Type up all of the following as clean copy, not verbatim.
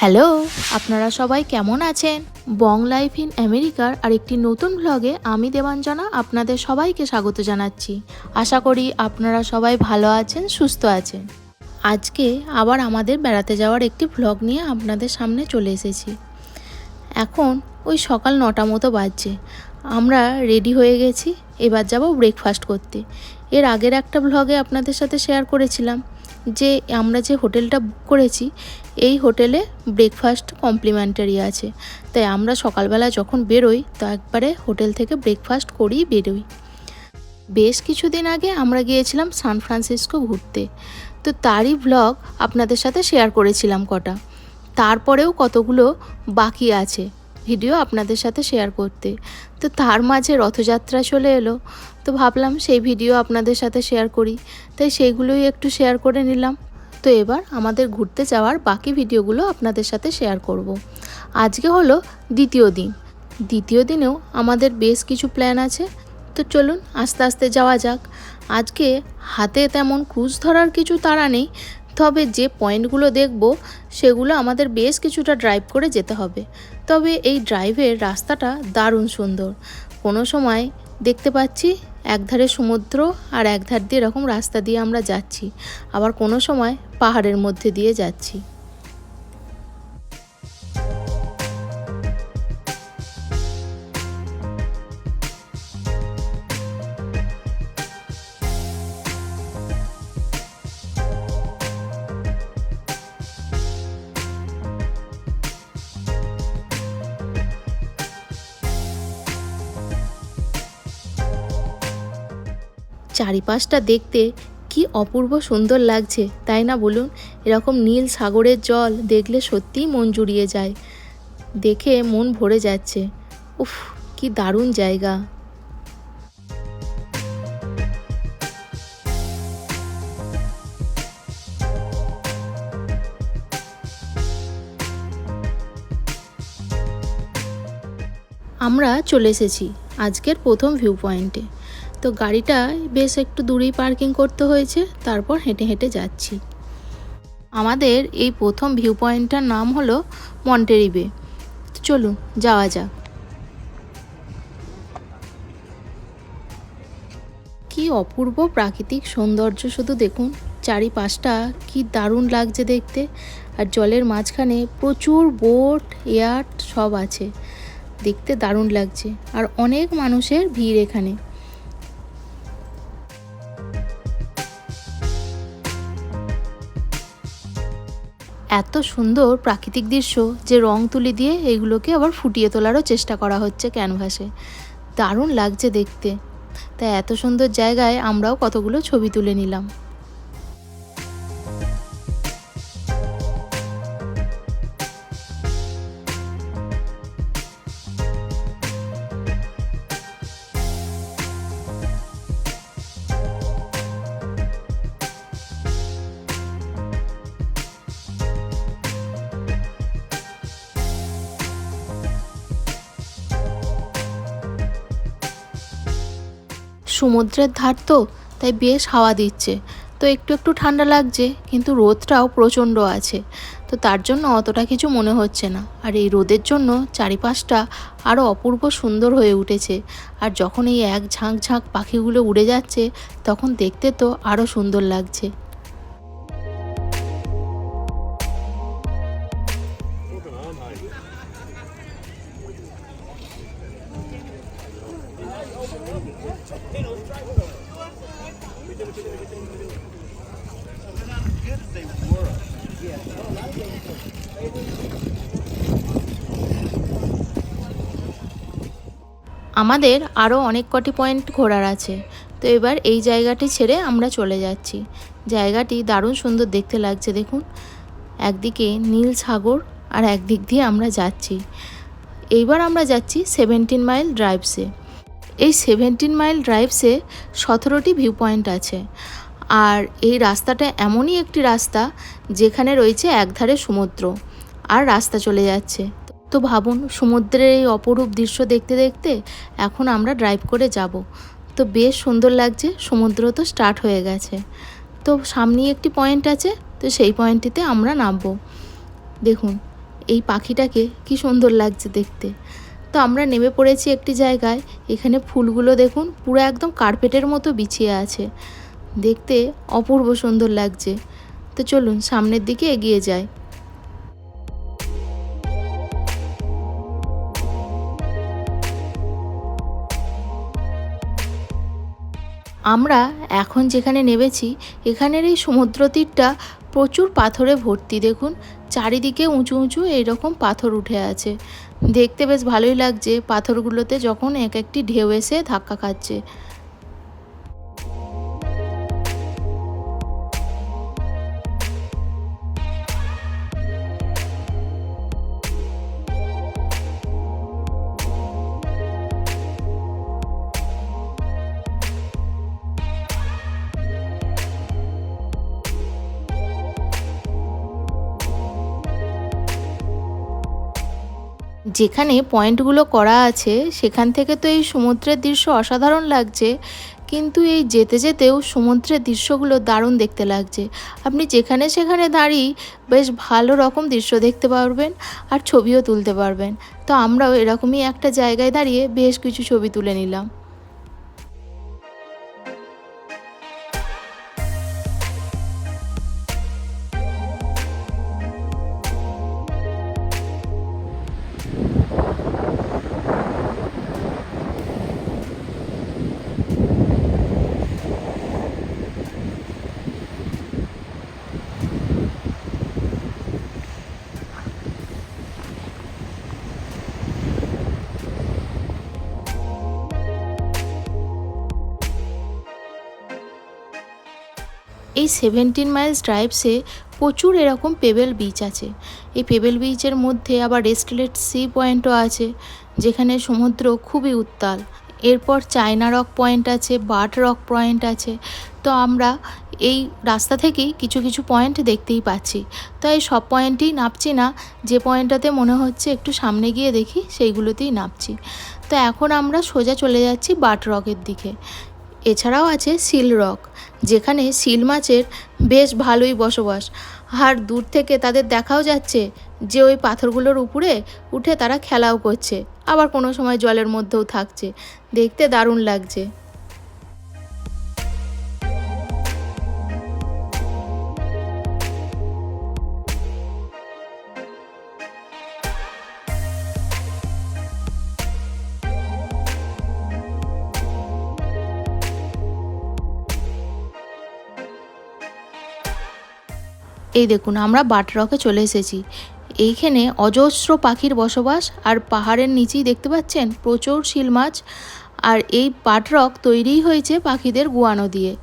Hello, আপনারা সবাই কেমন আছেন? বং লাইফ ইন আমেরিকার আরেকটি নতুন ব্লগে আমি দেবাঞ্জনা আপনাদের সবাইকে স্বাগত জানাচ্ছি। আশা করি আপনারা সবাই ভালো আছেন, সুস্থ আছেন। আজকে আবার আমাদের বেড়াতে যাওয়ার একটি ব্লগ নিয়ে আপনাদের সামনে চলে এসেছি। এখন ওই সকাল 9টা মতো বাজছে। আমরা রেডি হয়ে গেছি, এবার যাব ব্রেকফাস্ট করতে। এর আগের একটা ব্লগে আপনাদের সাথে শেয়ার করেছিলাম যে আমরা যে হোটেলটা বুক করেছি এই হোটেলে ব্রেকফাস্ট কমপ্লিমেন্টারি আছে, তাই আমরা সকালবেলা যখন বেরোই তো একবারে হোটেল থেকে ব্রেকফাস্ট করেই বেরোই। বেশ কিছুদিন আগে আমরা গিয়েছিলাম সান ফ্রান্সিসকো ঘুরতে, তো তারই ব্লগ আপনাদের সাথে শেয়ার করেছিলাম কটা। তারপরেও কতগুলো বাকি আছে ভিডিও আপনাদের সাথে শেয়ার করতে। তো তার মাঝে রথযাত্রা চলে এলো, তো ভাবলাম সেই ভিডিও আপনাদের সাথে শেয়ার করি, তাই সেইগুলোই একটু শেয়ার করে নিলাম। তো এবার আমাদের ঘুরতে যাওয়ার বাকি ভিডিওগুলো আপনাদের সাথে শেয়ার করব। আজকে হলো দ্বিতীয় দিনেও আমাদের বেশ কিছু প্ল্যান আছে, তো চলুন আস্তে আস্তে যাওয়া যাক। আজকে হাতে তেমন ক্রুজ ধরার কিছু তাড়া নেই, তবে যে পয়েন্টগুলো দেখব সেগুলো আমাদের বেশ কিছুটা ড্রাইভ করে যেতে হবে। তবে এই ড্রাইভের রাস্তাটা দারুণ সুন্দর। কোনো সময় দেখতে পাচ্ছি একধারে সমুদ্র আর একধার দিয়ে এরকম রাস্তা দিয়ে আমরা যাচ্ছি, আবার কোনো সময় পাহাড়ের মধ্যে দিয়ে যাচ্ছি। চারিপাশটা দেখতে কি অপূর্ব সুন্দর লাগছে, তাই না বলুন? এরকম নীল সাগরের জল দেখলে সত্যিই মন জুড়িয়ে যায়, দেখে মন ভরে যাচ্ছে। উফ, কি দারুণ জায়গা। আমরা চলে এসেছি আজকের প্রথম ভিউ পয়েন্টে। তো গাড়িটা বেশ একটু দূরেই পার্কিং করতে হয়েছে, তারপর হেঁটে হেঁটে যাচ্ছি। আমাদের এই প্রথম ভিউ পয়েন্টটার নাম হলো মন্টেরি বে। চলুন যাওয়া যাক। কি অপূর্ব প্রাকৃতিক সৌন্দর্য, শুধু দেখুন চারিপাশটা কি দারুণ লাগছে দেখতে। আর জলের মাঝখানে প্রচুর বোট, ইয়াট সব আছে, দেখতে দারুণ লাগছে। আর অনেক মানুষের ভিড় এখানে। এত সুন্দর প্রাকৃতিক দৃশ্য যে রং তুলি দিয়ে এইগুলোকে আবার ফুটিয়ে তোলারও চেষ্টা করা হচ্ছে ক্যানভাসে, দারুণ লাগছে দেখতে। তাই এত সুন্দর জায়গায় আমরাও কতগুলো ছবি তুলে নিলাম। সমুদ্রের ধার তো, তাই বেশ হাওয়া দিচ্ছে, তো একটু একটু ঠান্ডা লাগছে, কিন্তু রোদটাও প্রচণ্ড আছে, তো তার জন্য অতটা কিছু মনে হচ্ছে না। আর এই রোদের জন্য চারিপাশটা আরও অপূর্ব সুন্দর হয়ে উঠেছে। আর যখন এই এক ঝাঁক ঝাঁক পাখিগুলো উড়ে যাচ্ছে তখন দেখতে তো আরও সুন্দর লাগছে। আমাদের আরও অনেক কটি পয়েন্ট ঘোরার আছে, তো এবার এই জায়গাটি ছেড়ে আমরা চলে যাচ্ছি। জায়গাটি দারুণ সুন্দর দেখতে লাগছে, দেখুন একদিকে নীল সাগর আর একদিক দিয়ে আমরা যাচ্ছি। এইবার আমরা যাচ্ছি 17 মাইল ড্রাইভসে। এই 17 মাইল ড্রাইভসে 17টি ভিউ পয়েন্ট আছে। আর এই রাস্তাটা এমনই একটি রাস্তা যেখানে রয়েছে একধারে সমুদ্র আর রাস্তা চলে যাচ্ছে। তো ভাবুন, সমুদ্রের এই অপরূপ দৃশ্য দেখতে দেখতে এখন আমরা ড্রাইভ করে যাব। তো বেশ সুন্দর লাগছে, সমুদ্র তো স্টার্ট হয়ে গেছে। তো সামনেই একটি পয়েন্ট আছে, তো সেই পয়েন্টটিতে আমরা নামবো। দেখুন এই পাখিটাকে কি সুন্দর লাগছে দেখতে। তো আমরা নেমে পড়েছি একটি জায়গায়। এখানে ফুলগুলো দেখুন পুরো একদম কার্পেটের মতো বিছিয়ে আছে, দেখতে অপূর্ব সুন্দর লাগছে। তো চলুন সামনের দিকে এগিয়ে যাই। আমরা এখন যেখানে নেমেছি এখানের এই সমুদ্র তীরটা প্রচুর পাথরে ভর্তি। দেখুন চারিদিকে উঁচু উঁচু এইরকম পাথর উঠে আছে, দেখতে বেশ ভালোই লাগছে পাথরগুলোতে যখন এক একটি ঢেউ এসে ধাক্কা খাচ্ছে। যেখানে পয়েন্টগুলো করা আছে সেখান থেকে তো এই সমুদ্রের দৃশ্য অসাধারণ লাগছে, কিন্তু এই যেতে যেতেও সমুদ্রের দৃশ্যগুলো দারুণ দেখতে লাগছে। আপনি যেখানে সেখানে দাঁড়িয়ে বেশ ভালো রকম দৃশ্য দেখতে পারবেন আর ছবিও তুলতে পারবেন। তো আমরাও এরকমই একটা জায়গায় দাঁড়িয়ে বেশ কিছু ছবি তুলে নিলাম। এই 17 মাইলস ড্রাইভসে প্রচুর এরকম পেবেল বিচ আছে। এই পেবেল বিচের মধ্যে আবার রেস্টলেট সি পয়েন্টও আছে, যেখানে সমুদ্র খুবই উত্তাল। এরপর চায়না রক পয়েন্ট আছে, বাট রক পয়েন্ট আছে। তো আমরা এই রাস্তা থেকেই কিছু কিছু পয়েন্ট দেখতেই পাচ্ছি। তো এই সব পয়েন্টেই নামছি না, যে পয়েন্টটাতে মনে হচ্ছে একটু সামনে গিয়ে দেখি সেইগুলোতেই নামছি। তো এখন আমরা সোজা চলে যাচ্ছি বাট রকের দিকে। এছাড়াও আছে সিল রক, যেখানে সিল মাছের বেশ ভালোই বসবাস, আর দূর থেকে তাদের দেখাও যাচ্ছে যে ওই পাথরগুলোর উপরে উঠে তারা খেলাও করছে, আবার কোনো সময় জলের মধ্যেও থাকছে, দেখতে দারুণ লাগছে। এই দেখুন আমরা বাট রকে চলে এসেছি। এইখানে অজস্র পাখির বসবাস, আর পাহাড়ের নিচেই দেখতে পাচ্ছেন প্রচুর শিল মাছ। আর এই বাট রক তৈরিই হয়েছে পাখিদের গুয়ানো দিয়ে।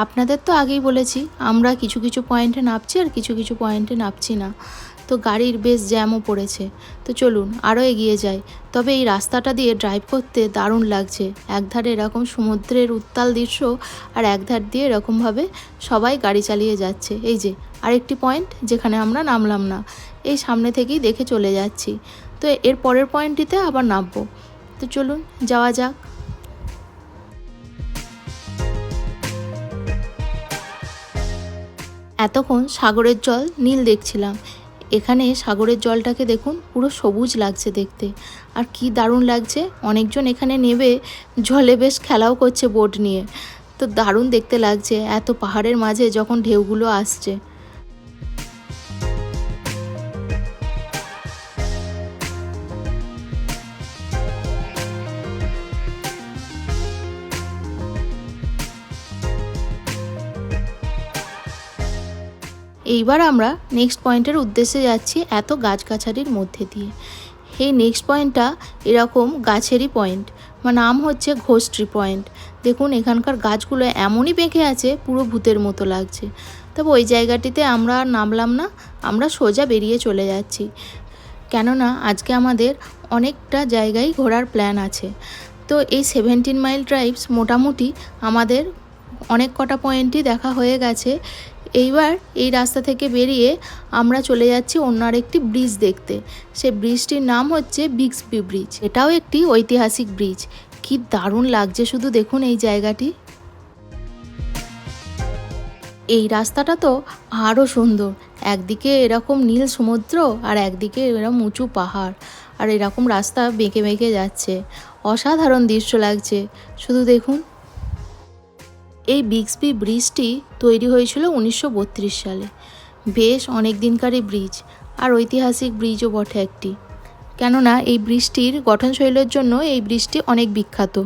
আপনাদের তো আগেই বলেছি আমরা কিছু কিছু পয়েন্টে নামছি আর কিছু কিছু পয়েন্টে নামছি না। তো গাড়ির বেশ জ্যামও পড়েছে। তো চলুন আরও এগিয়ে যাই। তবে এই রাস্তাটা দিয়ে ড্রাইভ করতে দারুণ লাগছে। একধারে এরকম সমুদ্রের উত্তাল দৃশ্য, আর একধার দিয়ে এরকমভাবে সবাই গাড়ি চালিয়ে যাচ্ছে। এই যে আরেকটি পয়েন্ট যেখানে আমরা নামলাম না, এই সামনে থেকেই দেখে চলে যাচ্ছি। তো এর পরের পয়েন্টটিতে আবার নামবো। তো চলুন যাওয়া যাক। এতক্ষণ সাগরের জল নীল দেখছিলাম, এখানে সাগরের জলটাকে দেখুন পুরো সবুজ লাগছে দেখতে, আর কি দারুণ লাগছে। অনেকজন এখানে নেমে জলে বেশ খেলাও করছে বোট নিয়ে। তো দারুণ দেখতে লাগছে এত পাহাড়ের মাঝে যখন ঢেউগুলো আসছে। এইবার আমরা নেক্সট পয়েন্টের উদ্দেশ্যে যাচ্ছি এত গাছগাছালির মধ্যে দিয়ে। এই নেক্সট পয়েন্টটা এরকম গাছেরই পয়েন্ট, নাম হচ্ছে ঘোষ ট্রি পয়েন্ট। দেখুন এখানকার গাছগুলো এমনই বেঁকে আছে পুরো ভূতের মতো লাগছে। তবে ওই জায়গাটিতে আমরা আর নামলাম না, আমরা সোজা বেরিয়ে চলে যাচ্ছি। কেননা আজকে আমাদের অনেকটা জায়গায় ঘোরার প্ল্যান আছে। তো এই 17 মাইল ড্রাইভস মোটামুটি আমাদের অনেক কটা পয়েন্টই দেখা হয়ে গেছে। এইবার এই রাস্তা থেকে বেরিয়ে আমরা চলে যাচ্ছি অন্য আরেকটি ব্রিজ দেখতে। সেই ব্রিজটির নাম হচ্ছে বিক্সবি ব্রিজ। এটাও একটি ঐতিহাসিক ব্রিজ। কি দারুণ লাগছে শুধু দেখুন এই জায়গাটি। এই রাস্তাটা তো আরও সুন্দর। একদিকে এরকম নীল সমুদ্র আর একদিকে এরকম উঁচু পাহাড়, আর এরকম রাস্তা বেঁকে বেঁকে যাচ্ছে। অসাধারণ দৃশ্য লাগছে শুধু দেখুন। এই বিক্সবি ব্রিজটি তৈরি হয়েছিল 1932 সালে। বেশ অনেক দিনকারই ব্রিজ, আর ঐতিহাসিক ব্রিজও বটে একটি। কেননা এই ব্রিজটির গঠনশৈলের জন্য এই ব্রিজটি অনেক বিখ্যাত।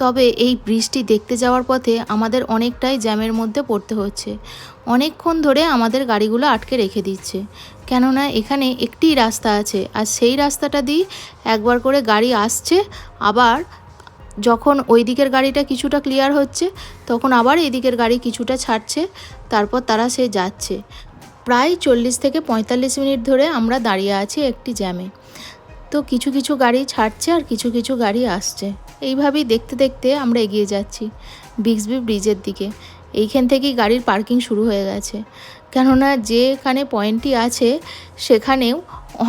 তবে এই ব্রিজটি দেখতে যাওয়ার পথে আমাদের অনেকটাই জ্যামের মধ্যে পড়তে হচ্ছে। অনেকক্ষণ ধরে আমাদের গাড়িগুলো আটকে রেখে দিচ্ছে, কেননা এখানে একটি রাস্তা আছে, আর সেই রাস্তাটা দিয়ে একবার করে গাড়ি আসছে, আবার যখন ওই দিকের গাড়িটা কিছুটা ক্লিয়ার হচ্ছে তখন আবার এই দিকের গাড়ি কিছুটা ছাড়ছে, তারপর তারা সে যাচ্ছে। প্রায় 40 থেকে 45 মিনিট ধরে আমরা দাঁড়িয়ে আছি একটি জ্যামে। তো কিছু কিছু গাড়ি ছাড়ছে আর কিছু কিছু গাড়ি আসছে। এইভাবেই দেখতে দেখতে আমরা এগিয়ে যাচ্ছি বিক্সবি ব্রিজের দিকে। এইখান থেকেই গাড়ির পার্কিং শুরু হয়ে গেছে, কেননা যেখানে পয়েন্টটি আছে সেখানেও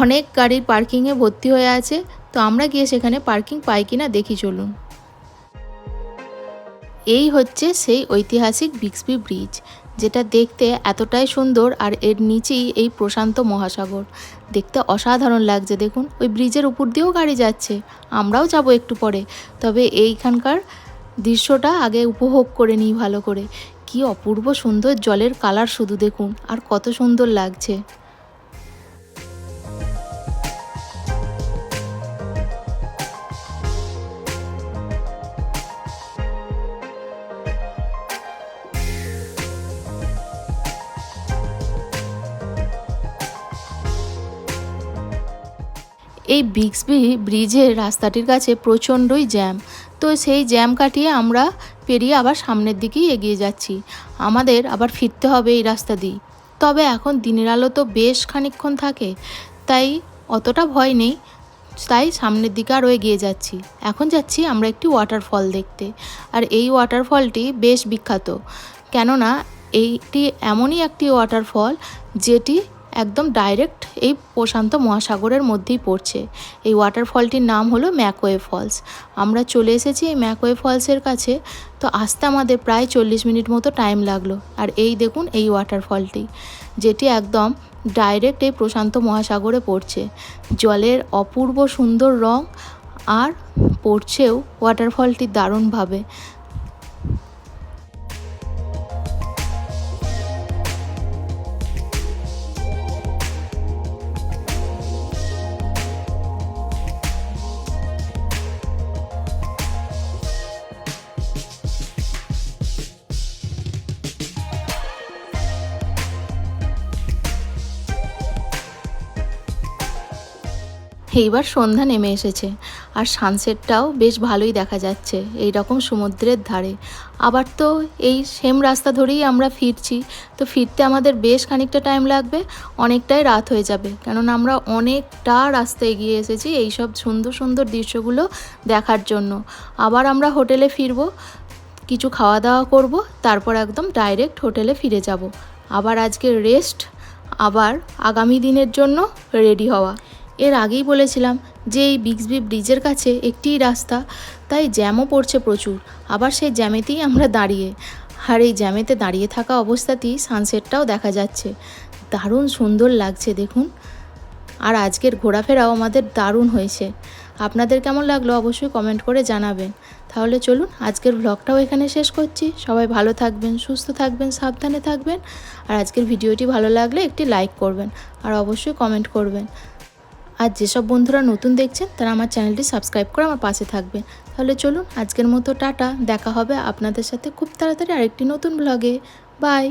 অনেক গাড়ির পার্কিংয়ে ভর্তি হয়ে আছে। তো আমরা গিয়ে সেখানে পার্কিং পাই কিনা দেখি চলুন। এই হচ্ছে সেই ঐতিহাসিক বিক্সবি ব্রিজ, যেটা দেখতে এতটাই সুন্দর, আর এর নিচেই এই প্রশান্ত মহাসাগর। দেখতে অসাধারণ লাগছে দেখুন। ওই ব্রিজের উপর দিয়েও গাড়ি যাচ্ছে, আমরাও যাব একটু পরে। তবে এইখানকার দৃশ্যটা আগে উপভোগ করে নিই ভালো করে। কি অপূর্ব সুন্দর জলের কালার শুধু দেখুন, আর কত সুন্দর লাগছে। এই বিক্সবি ব্রিজের রাস্তাটির কাছে প্রচণ্ডই জ্যাম। তো সেই জ্যাম কাটিয়ে আমরা পেরিয়ে আবার সামনের দিকেই এগিয়ে যাচ্ছি। আমাদের আবার ফিরতে হবে এই রাস্তা দিয়ে। তবে এখন দিনের আলো তো বেশ খানিকক্ষণ থাকে, তাই অতটা ভয় নেই। তাই সামনের দিকে আরও এগিয়ে যাচ্ছি। এখন যাচ্ছি আমরা একটি ওয়াটারফল দেখতে, আর এই ওয়াটারফলটি বেশ বিখ্যাত। কেননা এইটি এমনই একটি ওয়াটারফল যেটি একদম ডাইরেক্ট এই প্রশান্ত মহাসাগরের মধ্যেই পড়ছে। এই ওয়াটারফলটির নাম হলো ম্যাকওয়ে ফলস। আমরা চলে এসেছি এই ম্যাকওয়ে ফলসের কাছে। তো আসতে আমাদের প্রায় 40 মিনিট মতো টাইম লাগলো। আর এই দেখুন এই ওয়াটারফলটি, যেটি একদম ডাইরেক্ট এই প্রশান্ত মহাসাগরে পড়ছে। জলের অপূর্ব সুন্দর রং, আর পড়ছেও ওয়াটারফলটি দারুণভাবে। এইবার সন্ধ্যা নেমে এসেছে, আর সানসেটটাও বেশ ভালোই দেখা যাচ্ছে এই রকম সমুদ্রের ধারে। আবার তো এই সেম রাস্তা ধরেই আমরা ফিরছি। তো ফিরতে আমাদের বেশ খানিকটা টাইম লাগবে, অনেকটাই রাত হয়ে যাবে, কেননা আমরা অনেকটা রাস্তা এগিয়ে এসেছি এই সব সুন্দর সুন্দর দৃশ্যগুলো দেখার জন্য। আবার আমরা হোটেলে ফিরবো, কিছু খাওয়া দাওয়া করব, তারপর একদম ডাইরেক্ট হোটেলে ফিরে যাব। আবার আজকে রেস্ট, আবার আগামী দিনের জন্য রেডি হওয়া। এর আগেই বলেছিলাম যে এই বিক্সবি ব্রিজের কাছে একটিই রাস্তা, তাই জ্যামও পড়ছে প্রচুর। আবার সেই জ্যামেতেই আমরা দাঁড়িয়ে, আর এই জ্যামেতে দাঁড়িয়ে থাকা অবস্থাতেই সানসেটটাও দেখা যাচ্ছে। দারুণ সুন্দর লাগছে দেখুন। আর আজকের ঘোরাফেরাও আমাদের দারুণ হয়েছে। আপনাদের কেমন লাগলো অবশ্যই কমেন্ট করে জানাবেন। তাহলে চলুন আজকের ব্লগটাও এখানে শেষ করছি। সবাই ভালো থাকবেন, সুস্থ থাকবেন, সাবধানে থাকবেন। আর আজকের ভিডিওটি ভালো লাগলে একটি লাইক করবেন, আর অবশ্যই কমেন্ট করবেন। আর যেসব বন্ধুরা নতুন দেখছেন তারা আমার চ্যানেলটি সাবস্ক্রাইব করে আমার পাশে থাকবেন। তাহলে চলুন আজকের মতো টাটা, দেখা হবে আপনাদের সাথে খুব তাড়াতাড়ি আরেকটি নতুন ব্লগে। বাই।